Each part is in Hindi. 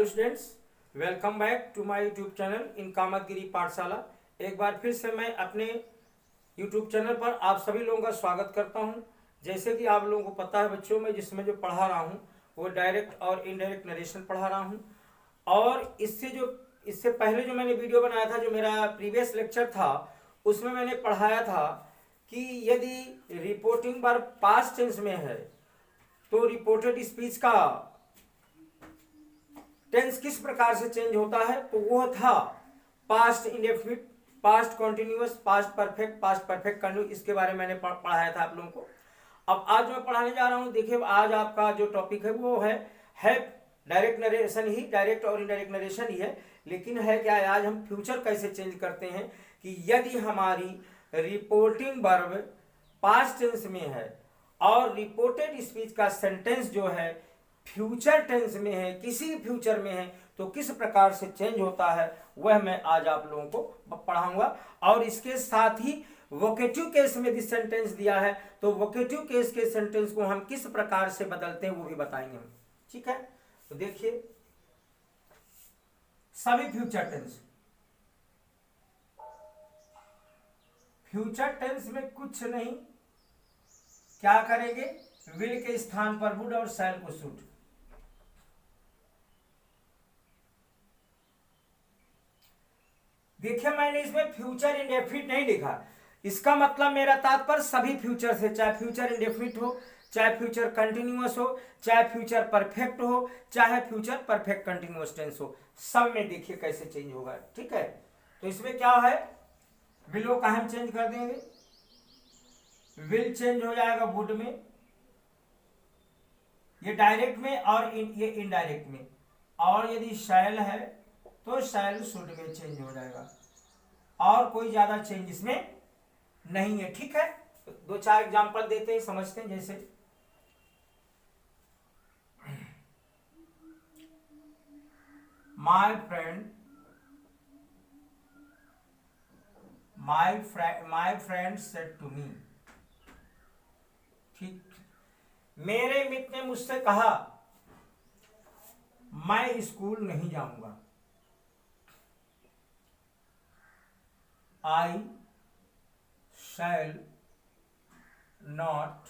Students, welcome back to my YouTube channel in Kamatgiri Pathshala. एक बार फिर से मैं अपने यूट्यूब चैनल पर आप सभी लोगों का स्वागत करता हूं। जैसे कि आप लोगों को पता है बच्चों, मैं जिसमें जो पढ़ा रहा हूं वो डायरेक्ट और इनडायरेक्ट नरेशन पढ़ा रहा हूं। और इससे पहले जो मैंने वीडियो बनाया था, जो मेरा प्रीवियस लेक्चर था, उसमें मैंने पढ़ाया था कि यदि रिपोर्टिंग बार पास्ट टेंस में है तो रिपोर्टेड स्पीच का टेंस किस प्रकार से चेंज होता है। तो वो था past indefinite, past continuous, past perfect, past perfect continuous. इसके बारे में मैंने पढ़ाया था आप लोगों को। अब आज मैं पढ़ाने जा रहा हूं, देखिए आज आपका जो टॉपिक है वो है डायरेक्ट नरेशन ही, डायरेक्ट और इनडायरेक्ट नरेशन ही है। लेकिन है क्या है, आज हम फ्यूचर कैसे चेंज करते हैं कि यदि हमारी रिपोर्टिंग वर्ब पास्ट टेंस में है और रिपोर्टेड स्पीच का सेंटेंस जो है फ्यूचर टेंस में है, किसी फ्यूचर में है, तो किस प्रकार से चेंज होता है वह मैं आज आप लोगों को पढ़ाऊंगा। और इसके साथ ही वोकेटिव केस में भी सेंटेंस दिया है, तो वोकेटिव केस के सेंटेंस को हम किस प्रकार से बदलते हैं वो भी बताएंगे हम। ठीक है, तो देखिए सभी फ्यूचर टेंस, फ्यूचर टेंस में कुछ नहीं, क्या करेंगे, विल के स्थान पर वुड और शैल को शुड। देखिए मैंने इसमें फ्यूचर इंडेफिनिट नहीं लिखा, इसका मतलब मेरा तात्पर्य सभी फ्यूचर से, चाहे फ्यूचर इंडेफिनिट हो, चाहे फ्यूचर कंटिन्यूअस हो, चाहे फ्यूचर परफेक्ट हो, चाहे फ्यूचर परफेक्ट कंटिन्यूअस टेंस हो, सब में देखिए कैसे चेंज होगा। ठीक है, तो इसमें क्या है, विलो का हम चेंज कर देंगे, विल चेंज हो जाएगा वुड में, ये डायरेक्ट में, और ये इनडायरेक्ट में। और यदि शैल है तो शैल शुड में चेंज हो जाएगा, और कोई ज्यादा चेंज इसमें नहीं है। ठीक है, तो दो चार एग्जांपल देते हैं, समझते हैं। जैसे my friend said to me. ठीक, मेरे मित्र ने मुझसे कहा मैं स्कूल नहीं जाऊंगा। I shall not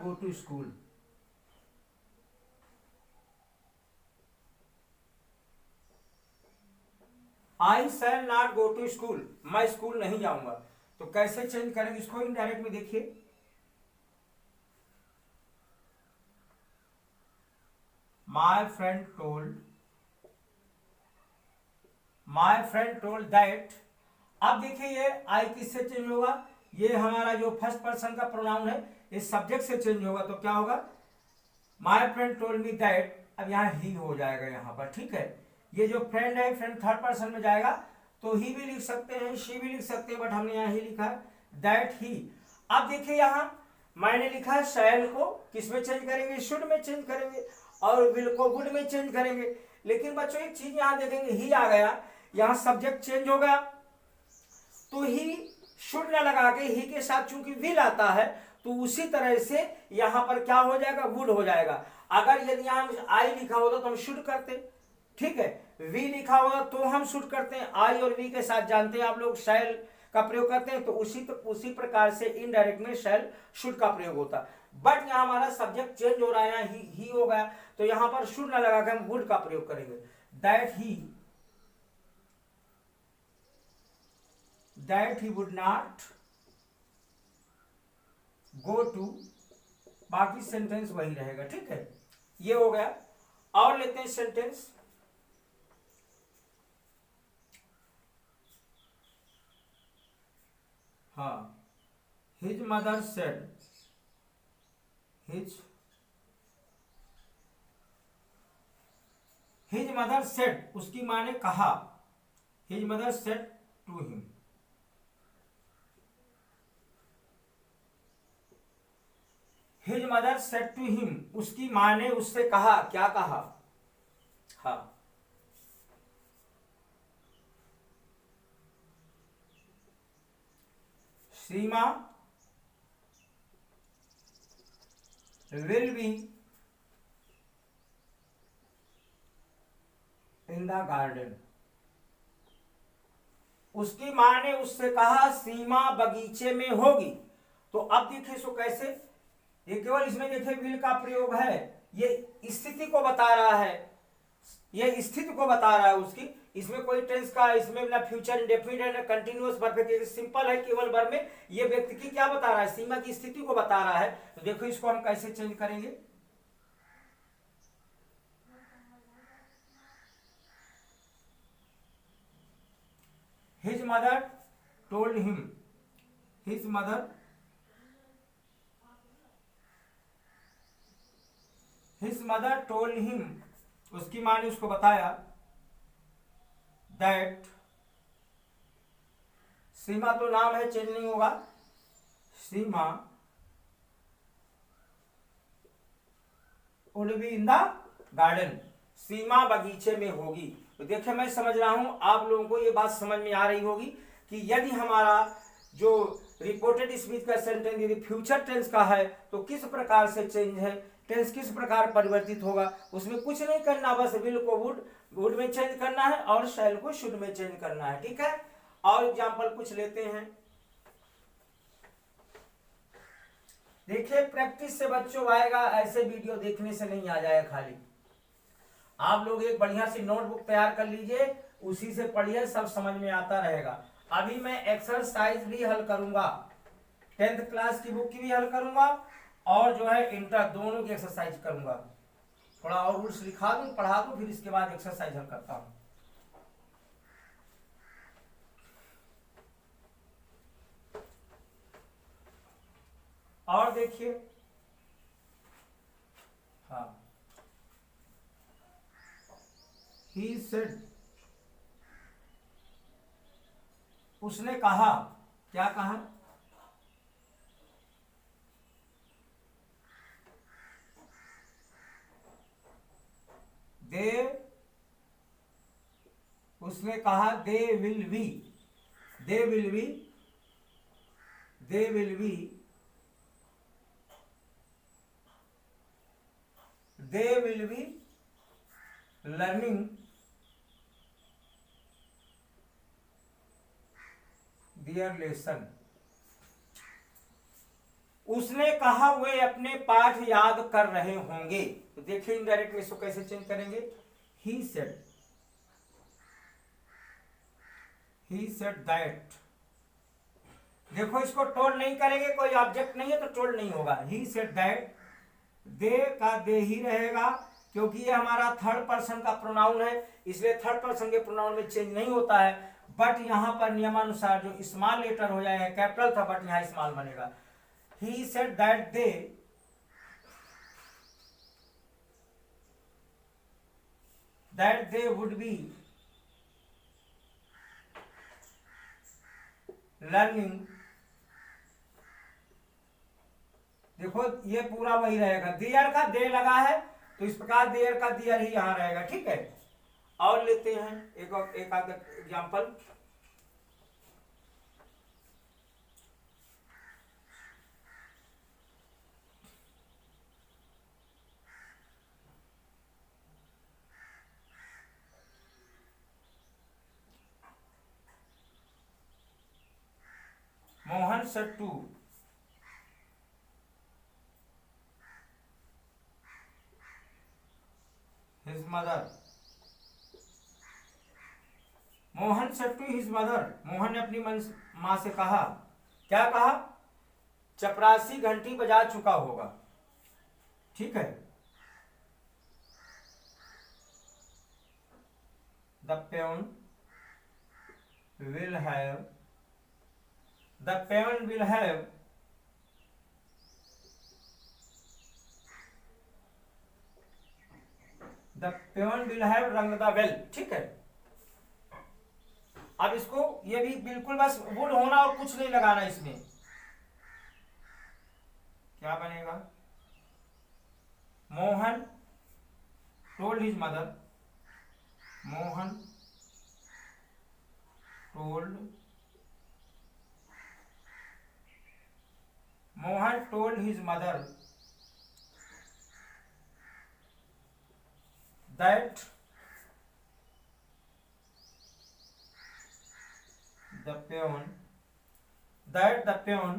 go to school. I shall not go to school, मैं स्कूल नहीं जाऊंगा। तो कैसे चेंज करेंगे इसको इनडायरेक्ट में, देखिए My friend told that। अब देखिए ये आई किससे चेंज होगा, ये हमारा जो फर्स्ट पर्सन का प्रोनाउन है ये सब्जेक्ट से चेंज होगा। तो क्या होगा, my friend told me that, अब यहाँ ही हो जाएगा यहाँ पर। ठीक है, ये जो फ्रेंड है, फ्रेंड थर्ड पर्सन में जाएगा, तो ही भी लिख सकते हैं, शी भी लिख सकते हैं, बट हमने यहाँ ही लिखा है दैट ही। अब देखिए यहाँ मैंने लिखा शैल को किस में चेंज करेंगे, शुड में चेंज करेंगे, और विल को वुड में चेंज करेंगे। लेकिन बच्चों एक चीज यहाँ देखेंगे, ही आ गया, यहाँ सब्जेक्ट चेंज हो गया, तो ही शुड न लगा के ही के साथ चूंकि विल आता है, तो उसी तरह से यहां पर क्या हो जाएगा, वुड हो जाएगा। अगर यदि यहां आई लिखा होता तो हम शुड करते, ठीक है, वी लिखा होगा तो हम शुड करते हैं। आई और वी के साथ जानते हैं आप लोग शैल का प्रयोग करते हैं, तो उसी प्रकार से इनडायरेक्ट में शैल शुड का प्रयोग होता है। बट यहाँ हमारा सब्जेक्ट चेंज हो रहा है, यहाँ ही हो गया, तो यहां पर शुड न लगा के हम वुड का प्रयोग करेंगे, that he would not go to, बाकी सेंटेंस वही रहेगा। ठीक है, ये हो गया। और लेते हैं सेंटेंस, हाँ, his mother said, his mother said, उसकी माँ ने कहा, his mother said to him. His mother said to him, उसकी माँ ने उससे कहा, क्या कहा, हाँ, सीमा will be in the garden। उसकी मां ने उससे कहा सीमा बगीचे में होगी। तो अब देखिए इसको कैसे, ये केवल इसमें देखिए विल का प्रयोग है, ये स्थिति को बता रहा है, ये स्थिति को बता रहा है उसकी। इसमें कोई टेंस का, इसमें ना फ्यूचर इंडेफिनिट है ना कंटिन्यूअस परफेक्ट, सिंपल है केवल वर्ब में। ये व्यक्ति की क्या बता रहा है, सीमा की स्थिति को बता रहा है। तो देखो इसको हम कैसे चेंज करेंगे। His mother told him, his mother, his mother told him, उसकी मां ने उसको बताया, दैट, सीमा तो नाम है चेंज नहीं होगा, Seema would be in the garden, Seema बगीचे में होगी। तो देखिए मैं समझ रहा हूं आप लोगों को ये बात समझ में आ रही होगी कि यदि हमारा जो रिपोर्टेड स्पीच का सेंटेंस यदि फ्यूचर टेंस का है तो किस प्रकार से चेंज है, टेंस किस प्रकार परिवर्तित होगा। उसमें कुछ नहीं करना, बस विल को वुड में चेंज करना है और शैल को शुड में चेंज करना है, ठीक है। और एग्जाम्पल कुछ लेते हैं। देखिए प्रैक्टिस से बच्चों आएगा, ऐसे वीडियो देखने से नहीं आ जाएगा खाली। आप लोग एक बढ़िया सी नोटबुक तैयार कर लीजिए, उसी से पढ़िए, सब समझ में आता रहेगा। अभी मैं एक्सरसाइज भी हल करूंगा, 10th क्लास की बुक की भी हल करूंगा और जो है इंटर दोनों की एक्सरसाइज करूंगा। थोड़ा और रूल्स लिखा दूं, पढ़ा दूं, फिर इसके बाद एक्सरसाइज हल करता हूं। और देखिए, हाँ, he said, उसने कहा, क्या कहा, दे, उसने कहा they will be, they will be, they will be, they will be learning there lesson. उसने कहा वे अपने पाठ याद कर रहे होंगे। तो देखिए इनडायरेक्ट में इसको कैसे चेंज करेंगे, he said, he said that. देखो इसको टोल्ड नहीं करेंगे, कोई ऑब्जेक्ट नहीं है तो टोल्ड नहीं होगा। ही सेड दैट, दे का दे ही रहेगा क्योंकि ये हमारा थर्ड पर्सन का प्रोनाउन है, इसलिए थर्ड पर्सन के प्रोनाउन में चेंज नहीं होता है। बट यहां पर नियमानुसार जो स्मॉल लेटर हो जाएगा, कैपिटल था बट यहां स्मॉल बनेगा। He said that they, that they would be learning, देखो ये पूरा वही रहेगा, देयर का दे लगा है तो इस प्रकार देयर का देयर ही यहां रहेगा, ठीक है। और लेते हैं एक आध example. Mohan said to his mother, Mohan said to his mother, Mohan ने अपनी मां से कहा, क्या कहा, चपरासी घंटी बजा चुका होगा, ठीक है। The peon will have, the peon will have, the peon will have rung the bell, ठीक है। अब इसको ये भी बिल्कुल बस वुड होना और कुछ नहीं लगाना इसमें, क्या बनेगा, Mohan told his mother, Mohan told, Mohan told his mother that the peon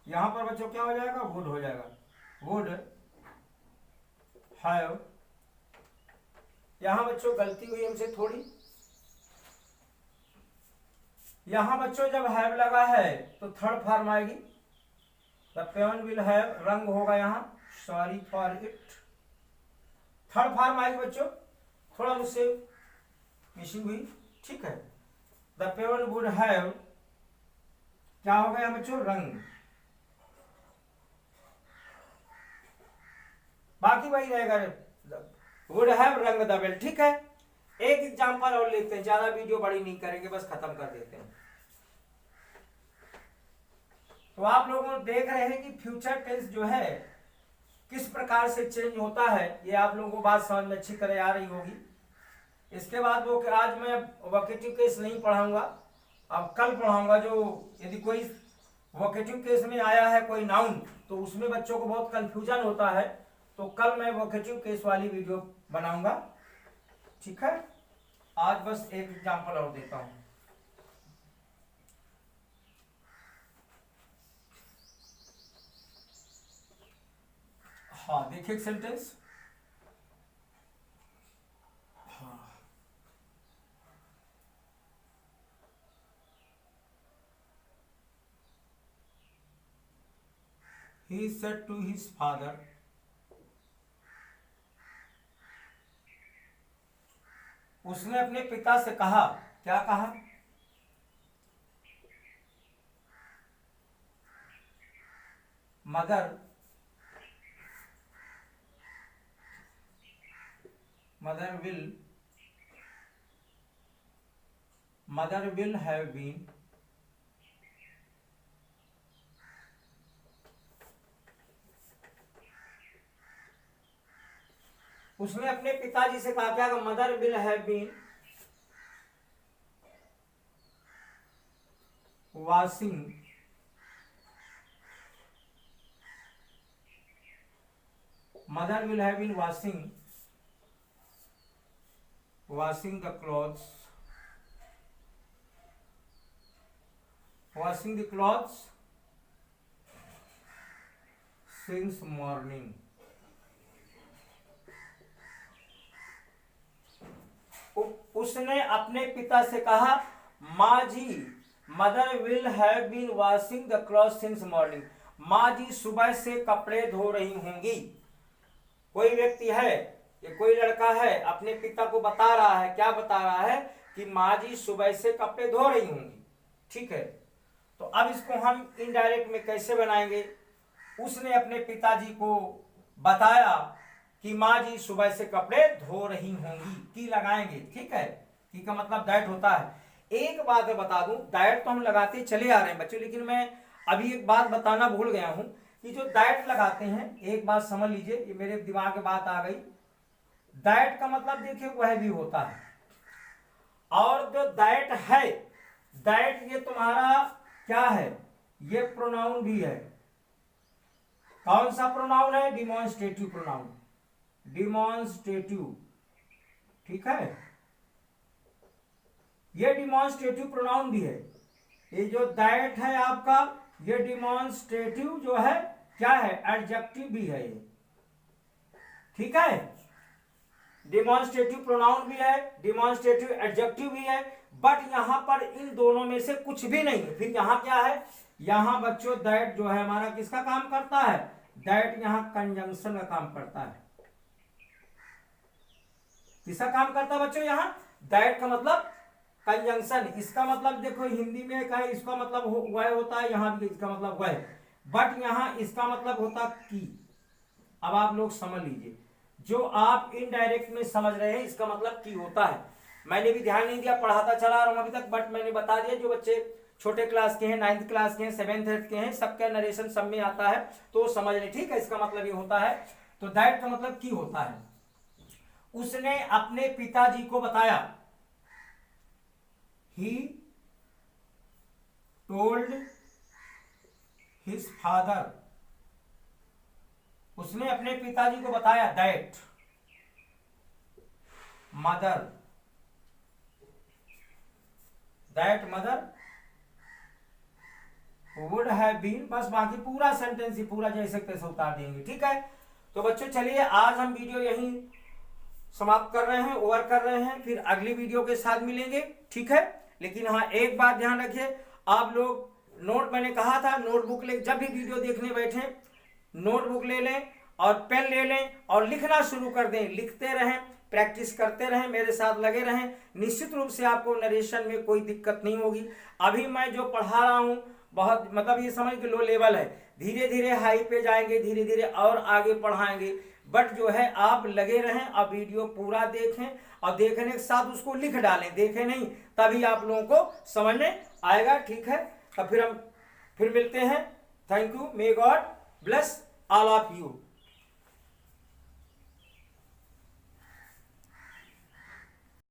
यहां पर बच्चों क्या हो जाएगा, वुड हो जाएगा, वुड हैव। यहां बच्चों गलती हुई हमसे थोड़ी, यहां बच्चों जब हैव लगा है तो थर्ड फॉर्म आएगी, द प्योन विल हैव, रंग होगा यहां, sorry for it, third form आएगी बच्चों, थोड़ा मुझसे मिसिंग हुई, ठीक है। द प्योन वुड हैव क्या हो गया बच्चों, रंग, बाकी वही रहेगा, वुड हैव रंग द बेल, ठीक है। एक एग्जांपल और लेते हैं, ज्यादा वीडियो बड़ी नहीं करेंगे, बस खत्म कर देते हैं। तो आप लोगों देख रहे हैं कि फ्यूचर टेंस जो है किस प्रकार से चेंज होता है, ये आप लोगों को बात समझ में अच्छी तरह आ रही होगी। इसके बाद वो आज मैं वोकेटिव केस नहीं पढ़ाऊंगा, अब कल पढ़ाऊंगा, जो यदि कोई वोकेटिव केस में आया है कोई नाउन तो उसमें बच्चों को बहुत कंफ्यूजन होता है, तो कल मैं वोकेटिव केस वाली वीडियो बनाऊंगा, ठीक है। आज बस एक एग्जांपल और देता हूं। हाँ देखिए एक sentence, He said to his father, उसने अपने पिता से कहा, क्या कहा, मदर will have been उसने अपने पिताजी से कहा क्या, mother will have been washing the clothes since morning। उसने अपने पिता से कहा, माँ जी, mother will have been washing the cloth since morning, माँ जी सुबह से कपड़े धो रही होंगी। कोई व्यक्ति है या कोई लड़का है अपने पिता को बता रहा है, क्या बता रहा है, कि माँ जी सुबह से कपड़े धो रही होंगी, ठीक है। तो अब इसको हम इनडायरेक्ट में कैसे बनाएंगे, उसने अपने पिताजी को बताया कि माँ जी सुबह से कपड़े धो रही होंगी, की लगाएंगे, ठीक है। की का मतलब दैट होता है। एक बात मैं बता दूं, दैट तो हम लगाते चले आ रहे हैं बच्चों, लेकिन मैं अभी एक बात बताना भूल गया हूं कि जो दैट लगाते हैं, एक बात समझ लीजिए, ये मेरे दिमाग में बात आ गई, दैट का मतलब देखिए वह भी होता है, और जो दैट है, दैट ये तुम्हारा क्या है, ये प्रोनाउन भी है। कौन सा प्रोनाउन है, डिमॉन्स्ट्रेटिव प्रोनाउन, डिमॉन्स्ट्रेटिव, ठीक है, ये डिमॉन्स्ट्रेटिव प्रोनाउन भी है। ये जो दैट है आपका, ये डिमॉन्स्ट्रेटिव जो है क्या है, एडजेक्टिव भी है ये, ठीक है। डिमॉन्स्ट्रेटिव प्रोनाउन भी है, डिमॉन्स्ट्रेटिव एडजेक्टिव भी है, बट यहां पर इन दोनों में से कुछ भी नहीं है। फिर यहां क्या है, यहां बच्चों दैट जो है हमारा किसका काम करता है, दैट यहां कंजंक्शन का काम करता है। किसका काम करता है बच्चों, यहां दैट का मतलब कंजंक्शन। इसका मतलब देखो हिंदी में कहे इसका मतलब वह होता है, यहां भी इसका मतलब वह, बट यहां इसका मतलब होता की। अब आप लोग समझ लीजिए, जो आप इनडायरेक्ट में समझ रहे हैं इसका मतलब की होता है। मैंने भी ध्यान नहीं दिया, पढ़ाता चला रहा हूं अभी तक, बट मैंने बता दिया, जो बच्चे छोटे क्लास के हैं, 9th क्लास के हैं, 7th 8th के हैं, सबका नरेशन सब में आता है, तो समझ लें, ठीक है। इसका मतलब ये होता है, तो दैट का मतलब की होता है। उसने अपने पिताजी को बताया, he told his father, उसने अपने पिताजी को बताया that mother would have been, बस बाकी पूरा सेंटेंस ही पूरा जैसे तैसे उतार देंगे। ठीक है, तो बच्चों चलिए आज हम वीडियो यहीं समाप्त कर रहे हैं, ओवर कर रहे हैं, फिर अगली वीडियो के साथ मिलेंगे। ठीक है, लेकिन हाँ एक बात ध्यान रखिए, आप लोग नोट, मैंने कहा था नोटबुक ले, जब भी वीडियो देखने बैठे नोटबुक ले लें और पेन ले लें और लिखना शुरू कर दें, लिखते रहें, प्रैक्टिस करते रहें, मेरे साथ लगे रहें। निश्चित रूप से आपको नरेशन में कोई दिक्कत नहीं होगी। अभी मैं जो पढ़ा रहा हूँ बहुत मतलब ये समझ के लो लेवल है, धीरे धीरे हाई पे जाएंगे, धीरे धीरे और आगे पढ़ाएंगे। बट जो है आप लगे रहें, अब वीडियो पूरा देखें और देखने के साथ उसको लिख डालें, देखें नहीं, तभी आप लोगों को समझ में आएगा। ठीक है, तो फिर हम फिर मिलते हैं। Thank you, may God bless all of you.